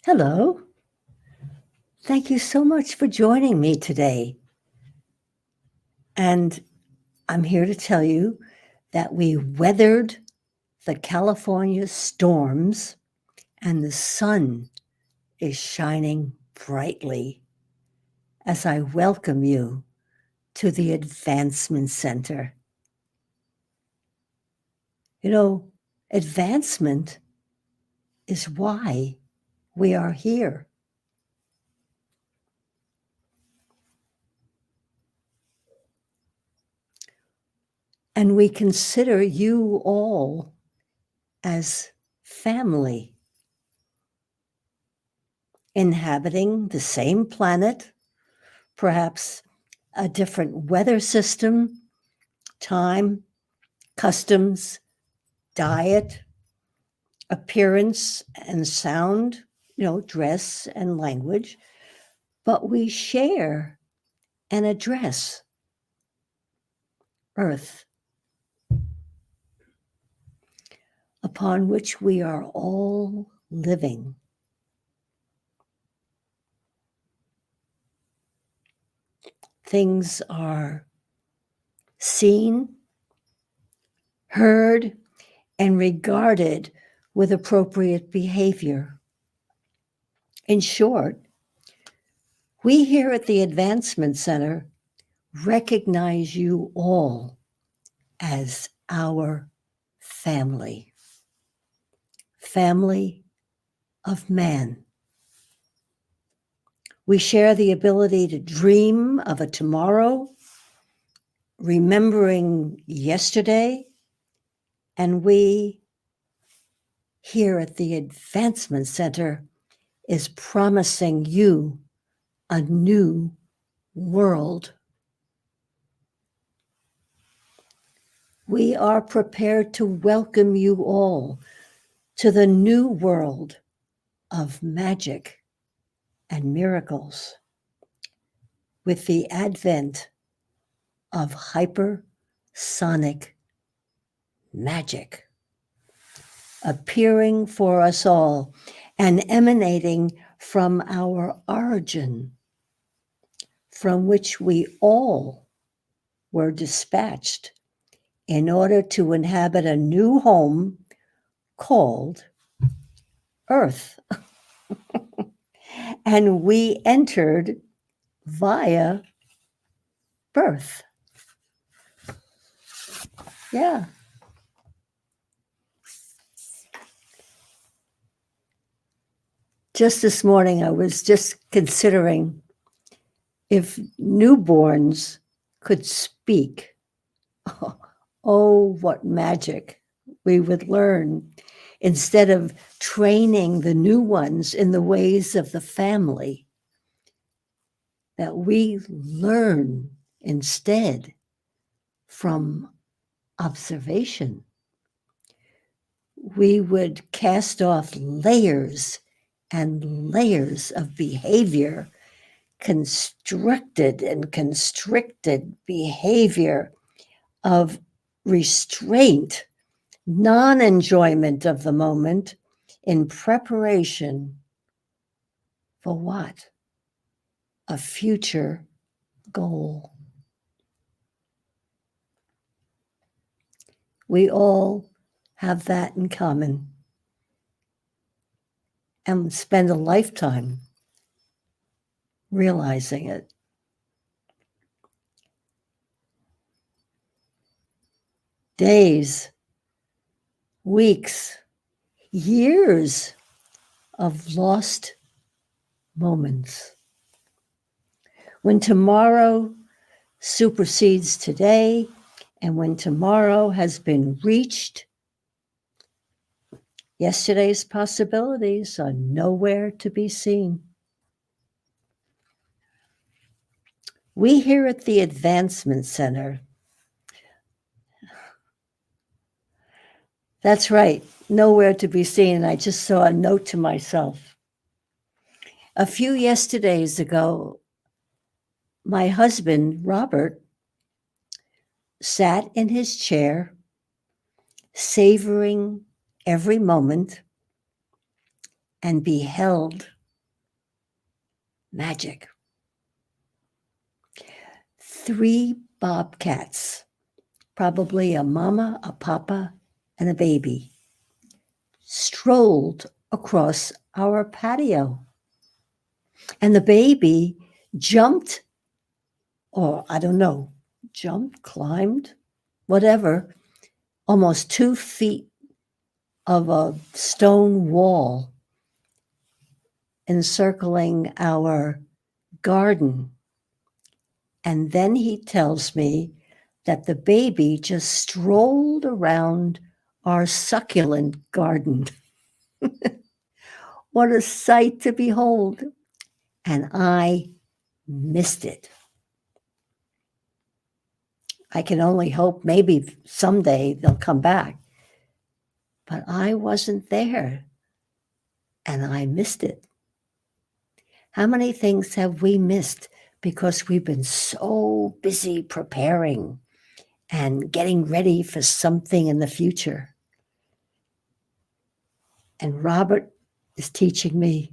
Hello. Thank you so much for joining me today. And I'm here to tell you that we weathered the California storms and the sun is shining brightly as I welcome you to the Advancement Center. You know, advancement is why we are here. And we consider you all as family, inhabiting the same planet, perhaps a different weather system, time, customs, diet, appearance and sound, dress and language, but we share an address, Earth, upon which we are all living. Things are seen, heard, and regarded with appropriate behavior. In short, we here at the Advancement Center recognize you all as our family, family of man. We share the ability to dream of a tomorrow, remembering yesterday, and we here at the Advancement Center is promising you a new world. We are prepared to welcome you all to the new world of magic and miracles with the advent of hypersonic magic appearing for us all and emanating from our origin, from which we all were dispatched in order to inhabit a new home called Earth. And we entered via birth. Yeah. Just this morning, I was just considering if newborns could speak, oh, what magic we would learn instead of training the new ones in the ways of the family, that we learn instead from observation. We would cast off layers and layers of behavior, constructed and constricted behavior of restraint, non-enjoyment of the moment in preparation for what? A future goal. We all have that in common and spend a lifetime realizing it. Days, weeks, years of lost moments. When tomorrow supersedes today, and when tomorrow has been reached, yesterday's possibilities are nowhere to be seen. We here at the Advancement Center, that's right, nowhere to be seen. I just saw a note to myself. A few yesterdays ago, my husband, Robert, sat in his chair, savoring every moment, and beheld magic. 3 bobcats, probably a mama, a papa, and a baby, strolled across our patio. And the baby jumped, or I don't know, jumped, climbed, whatever, almost 2 feet of a stone wall encircling our garden. And then he tells me that the baby just strolled around our succulent garden. What a sight to behold. And I missed it. I can only hope maybe someday they'll come back. But I wasn't there, and I missed it. How many things have we missed because we've been so busy preparing and getting ready for something in the future? And Robert is teaching me,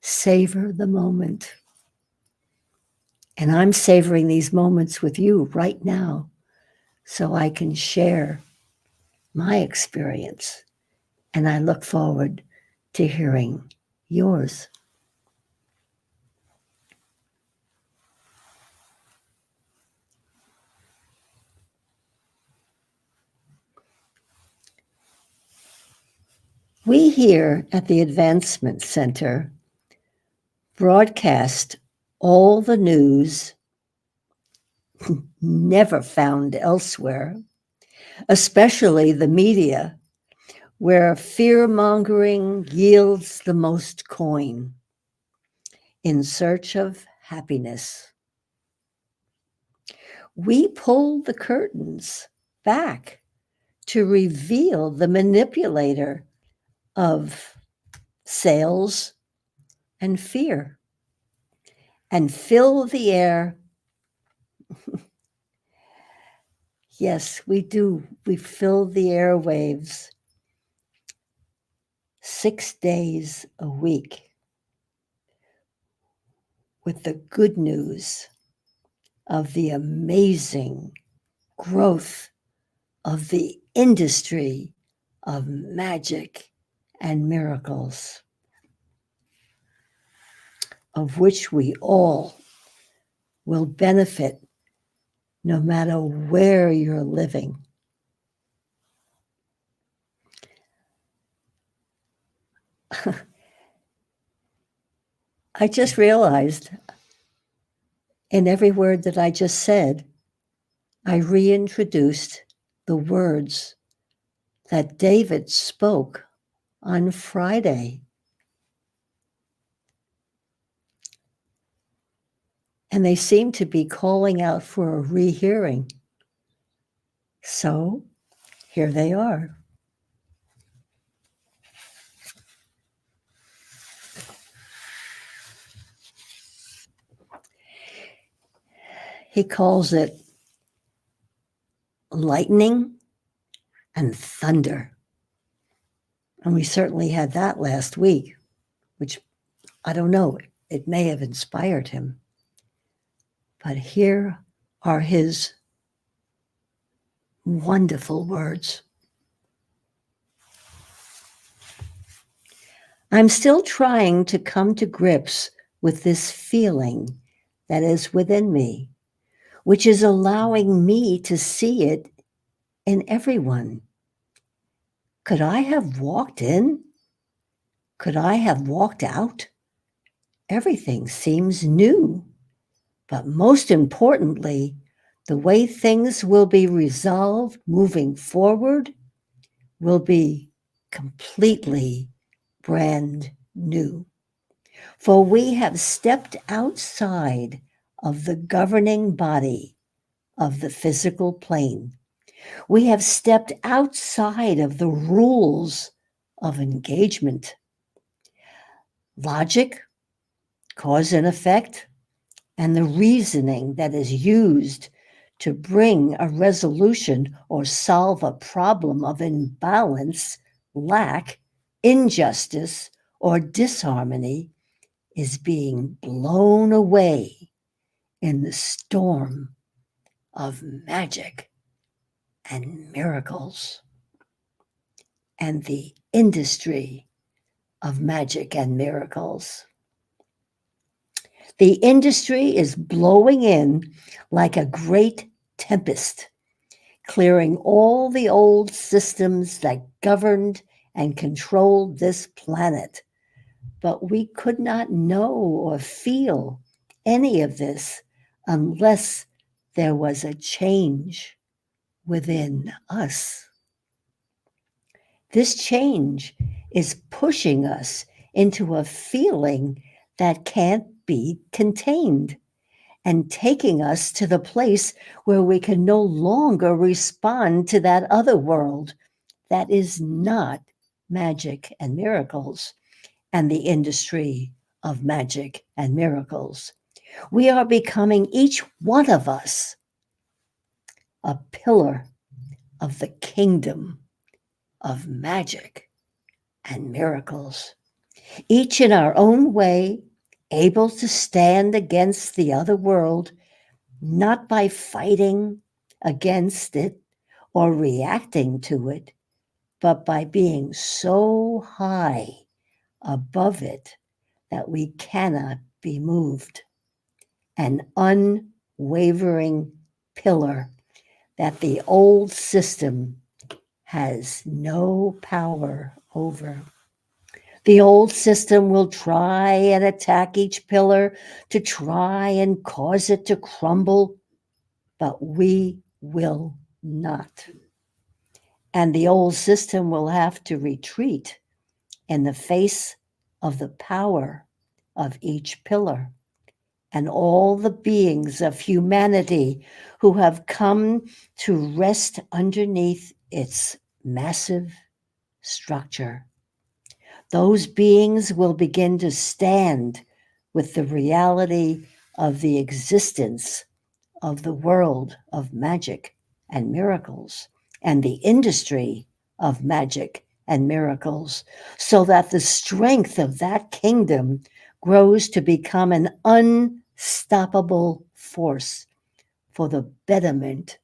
savor the moment. And I'm savoring these moments with you right now so I can share my experience. And I look forward to hearing yours. We here at the Advancement Center broadcast all the news never found elsewhere, especially the media, where fear-mongering yields the most coin in search of happiness. We pull the curtains back to reveal the manipulator of sales and fear and fill the air. Yes, we do. We fill the airwaves 6 days a week with the good news of the amazing growth of the industry of magic and miracles, of which we all will benefit no matter where you're living. I just realized in every word that I just said, I reintroduced the words that David spoke on Friday. And they seem to be calling out for a rehearing. So here they are. He calls it lightning and thunder. And we certainly had that last week, which I don't know, it may have inspired him. But here are his wonderful words. I'm still trying to come to grips with this feeling that is within me, which is allowing me to see it in everyone. Could I have walked in? Could I have walked out? Everything seems new. But most importantly, the way things will be resolved moving forward will be completely brand new. For we have stepped outside of the governing body of the physical plane. We have stepped outside of the rules of engagement. Logic, cause and effect, and the reasoning that is used to bring a resolution or solve a problem of imbalance, lack injustice, or disharmony is being blown away in the storm of magic and miracles. And the industry of magic and miracles. The industry is blowing in like a great tempest, clearing all the old systems that governed and controlled this planet. But we could not know or feel any of this unless there was a change within us. This change is pushing us into a feeling that can't be contained and taking us to the place where we can no longer respond to that other world that is not magic and miracles and the industry of magic and miracles. We are becoming, each one of us, a pillar of the kingdom of magic and miracles, each in our own way, able to stand against the other world, not by fighting against it or reacting to it, but by being so high above it that we cannot be moved. An unwavering pillar that the old system has no power over. The old system will try and attack each pillar to try and cause it to crumble, but we will not. And the old system will have to retreat in the face of the power of each pillar and all the beings of humanity who have come to rest underneath its massive structure. Those beings will begin to stand with the reality of the existence of the world of magic and miracles and the industry of magic and miracles, so that the strength of that kingdom grows to become an unstoppable force for the betterment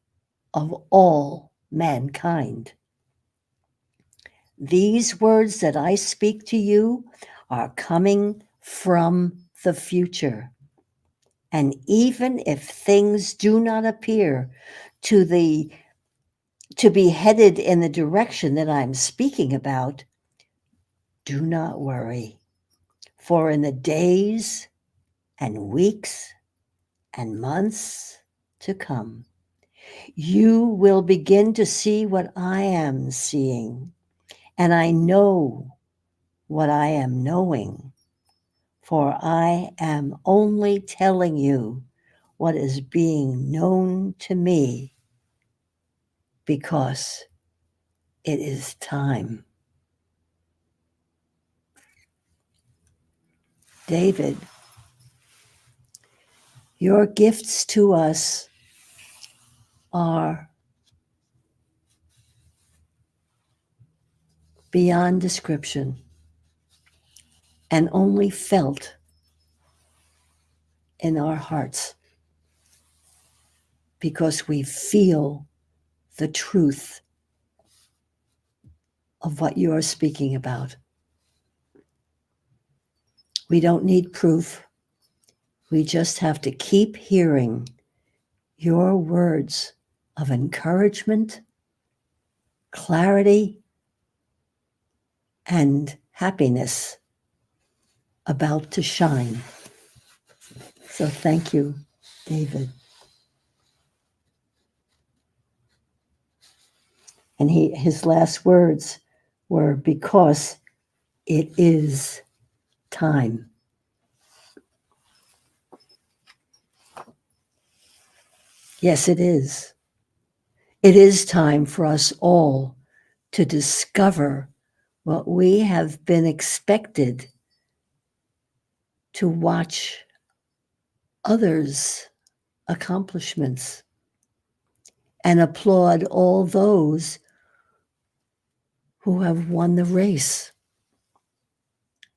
of all mankind. These words that I speak to you are coming from the future. And even if things do not appear to be headed in the direction that I'm speaking about, do not worry. For in the days and weeks and months to come, you will begin to see what I am seeing, and I know what I am knowing, for I am only telling you what is being known to me because it is time. David, your gifts to us are beyond description and only felt in our hearts because we feel the truth of what you are speaking about. We don't need proof. We just have to keep hearing your words of encouragement, clarity, and happiness about to shine. So thank you, David. And his last words were, because it is time. Yes, it is. It is time for us all to discover what we have been expected to watch others' accomplishments and applaud all those who have won the race.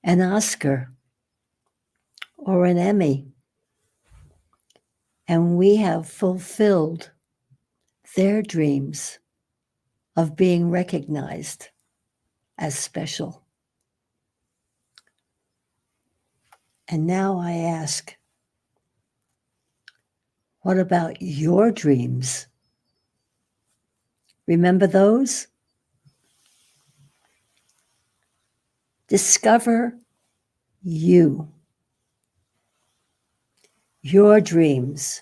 an Oscar or an Emmy, and we have fulfilled their dreams of being recognized as special. And now I ask, what about your dreams? Remember those? Discover you, your dreams,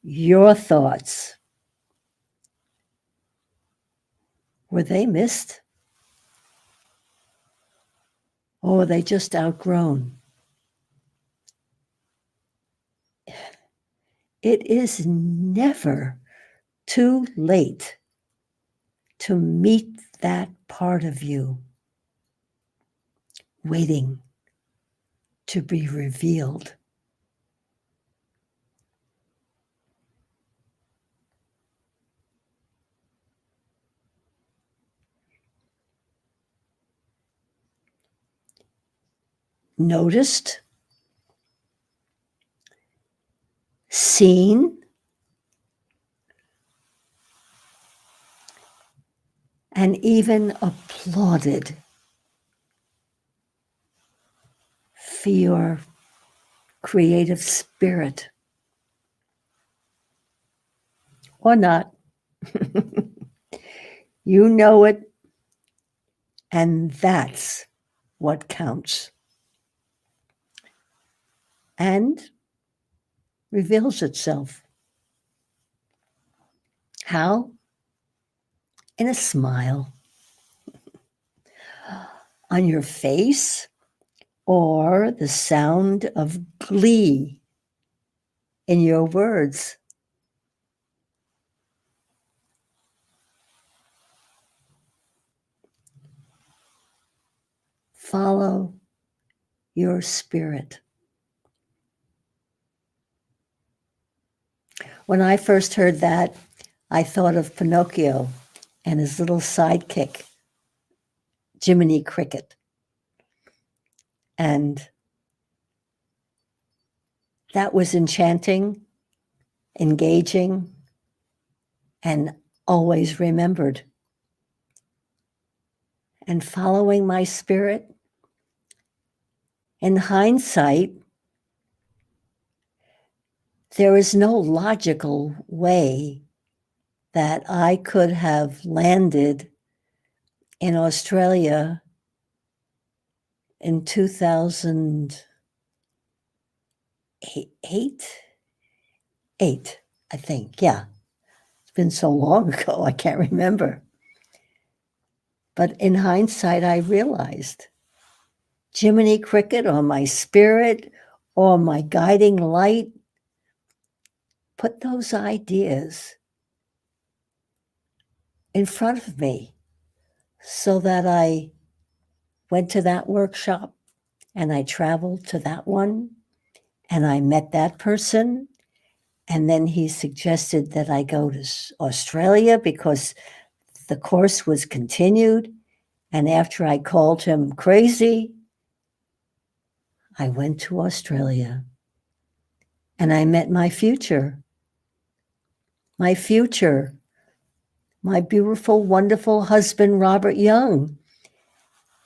your thoughts. Were they missed? Or were they just outgrown? It is never too late to meet that part of you waiting to be revealed. Noticed, seen, and even applauded for your creative spirit. Or not. You know it, and that's what counts. And reveals itself. How? In a smile on your face, or the sound of glee in your words. Follow your spirit. When I first heard that, I thought of Pinocchio and his little sidekick, Jiminy Cricket. And that was enchanting, engaging, and always remembered. And following my spirit, in hindsight, there is no logical way that I could have landed in Australia in 2008, I think. Yeah. It's been so long ago, I can't remember. But in hindsight, I realized Jiminy Cricket or my spirit or my guiding light put those ideas in front of me so that I went to that workshop and I traveled to that one and I met that person. And then he suggested that I go to Australia because the course was continued. And after I called him crazy, I went to Australia and I met my future, my beautiful, wonderful husband, Robert Young.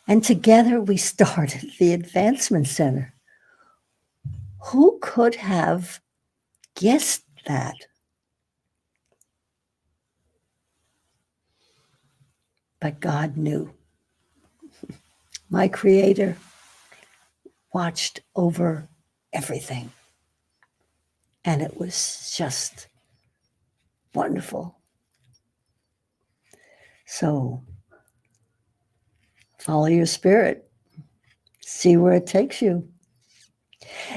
And together we started the Advancement Center. Who could have guessed that? But God knew. My Creator watched over everything. And it was just wonderful. So follow your spirit, see where it takes you.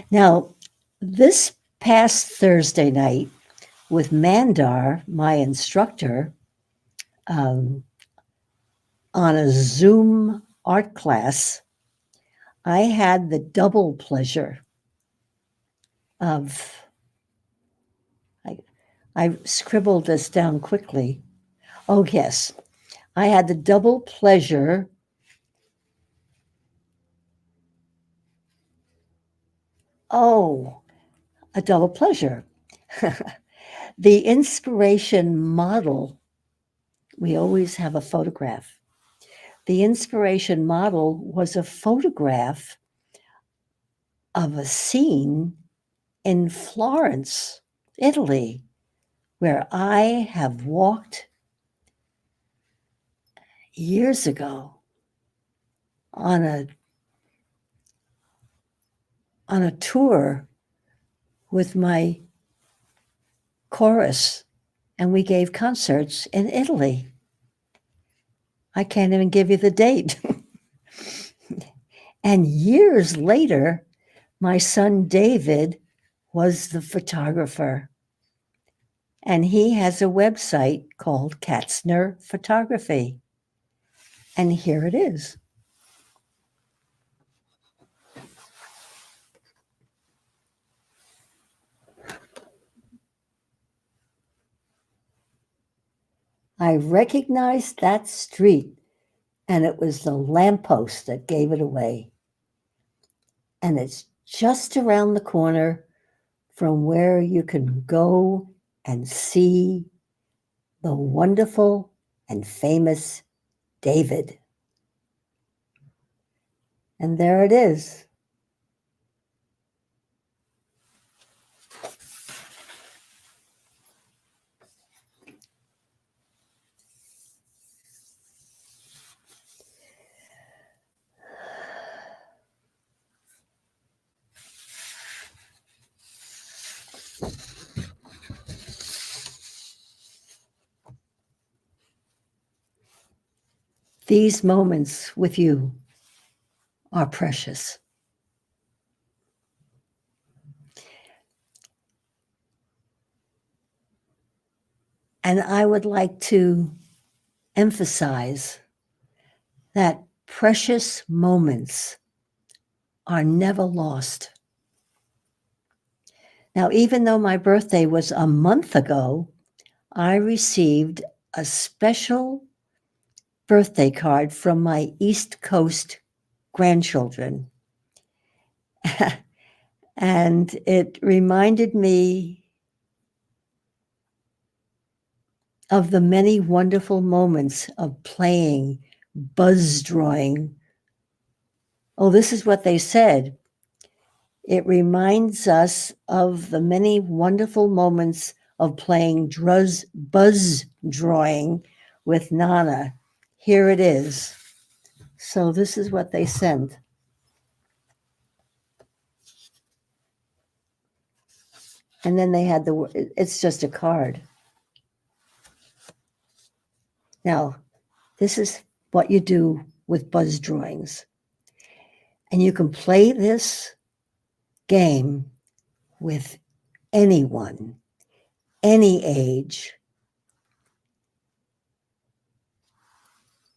Now, this past Thursday night with Mandar, my instructor, on a Zoom art class, I had the double pleasure of, I scribbled this down quickly. Oh, yes. I had the double pleasure Oh, a double pleasure. The inspiration model, we always have a photograph. The inspiration model was a photograph of a scene in Florence, Italy, where I have walked years ago on a tour with my chorus, and we gave concerts in Italy. I can't even give you the date. And years later, my son David was the photographer. And he has a website called Katzner Photography. And here it is. I recognized that street, and it was the lamppost that gave it away. And it's just around the corner from where you can go and see the wonderful and famous David. And there it is. These moments with you are precious. And I would like to emphasize that precious moments are never lost. Now, even though my birthday was a month ago, I received a special birthday card from my East Coast grandchildren. And it reminded me of the many wonderful moments of playing buzz drawing. Oh, this is what they said. It reminds us of the many wonderful moments of playing buzz drawing with Nana. Here it is. So this is what they sent. And then they had it's just a card. Now, this is what you do with buzz drawings. And you can play this game with anyone, any age,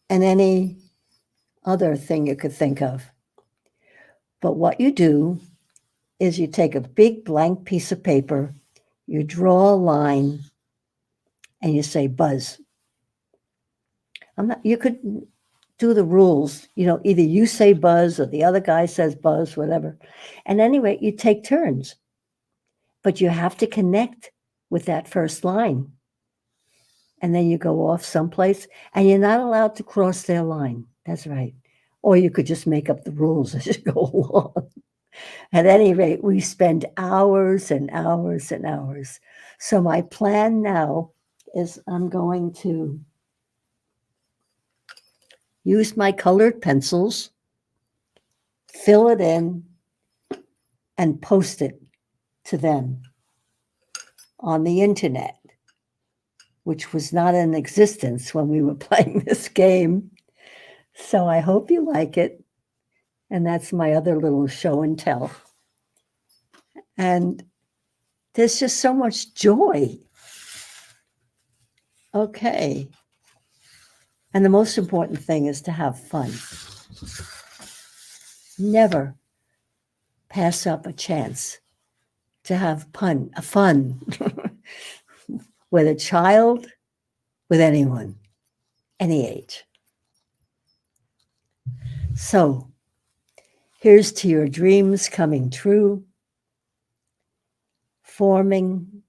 and any other thing you could think of. But what you do is you take a big blank piece of paper, you draw a line, and you say buzz. You could do the rules, either you say buzz or the other guy says buzz, whatever. And anyway, you take turns, but you have to connect with that first line. And then you go off someplace, and you're not allowed to cross their line. That's right. Or you could just make up the rules as you go along. At any rate, we spend hours and hours and hours. So my plan now is I'm going to use my colored pencils, fill it in, and post it to them on the internet, which was not in existence when we were playing this game. So I hope you like it. And that's my other little show and tell. And there's just so much joy. Okay. And the most important thing is to have fun. Never pass up a chance to have fun with a child, with anyone, any age. So here's to your dreams coming true. forming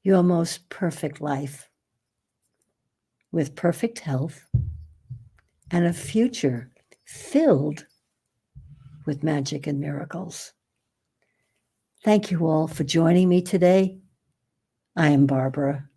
your most perfect life with perfect health and a future filled with magic and miracles. Thank you all for joining me today. I am Barbara.